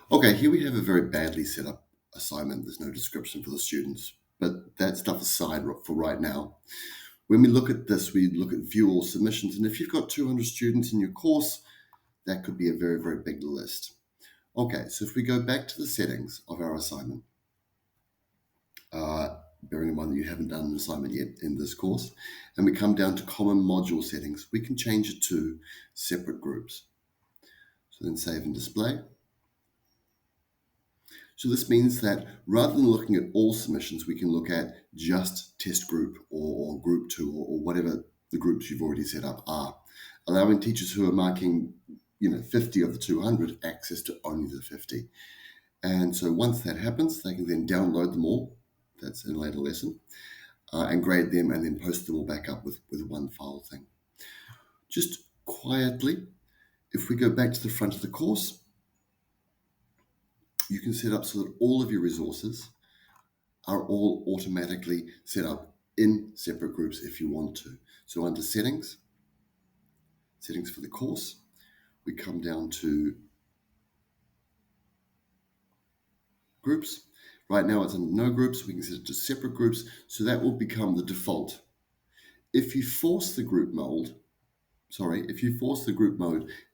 Okay, here we have a very badly set up assignment. There's no description for the students, but that stuff aside for right now. When we look at this, we look at view all submissions, and if you've got 200 students in your course, that could be a very, very big list. Okay, so if we go back to the settings of our assignment, bearing in mind that you haven't done an assignment yet in this course, and we come down to common module settings, we can change it to separate groups. So then save and display. So this means that rather than looking at all submissions, we can look at just test group or group two or whatever the groups you've already set up are, allowing teachers who are marking 50 of the 200 access to only the 50. And so once that happens, they can then download them all. That's in a later lesson. And grade them and then post them all back up with one file thing. Just quietly, if we go back to the front of the course, you can set up so that all of your resources are all automatically set up in separate groups if you want to. So under settings for the course, we come down to groups. Right now it's under no groups. We can set it to separate groups. So that will become the default. If you force the group mode,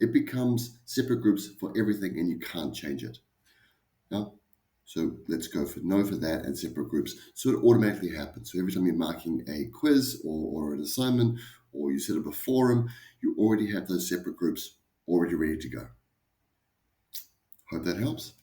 it becomes separate groups for everything and you can't change it. Now, so let's go for no for that and separate groups. So it automatically happens. So every time you're marking a quiz or an assignment or you set up a forum, you already have those separate groups already ready to go. Hope that helps.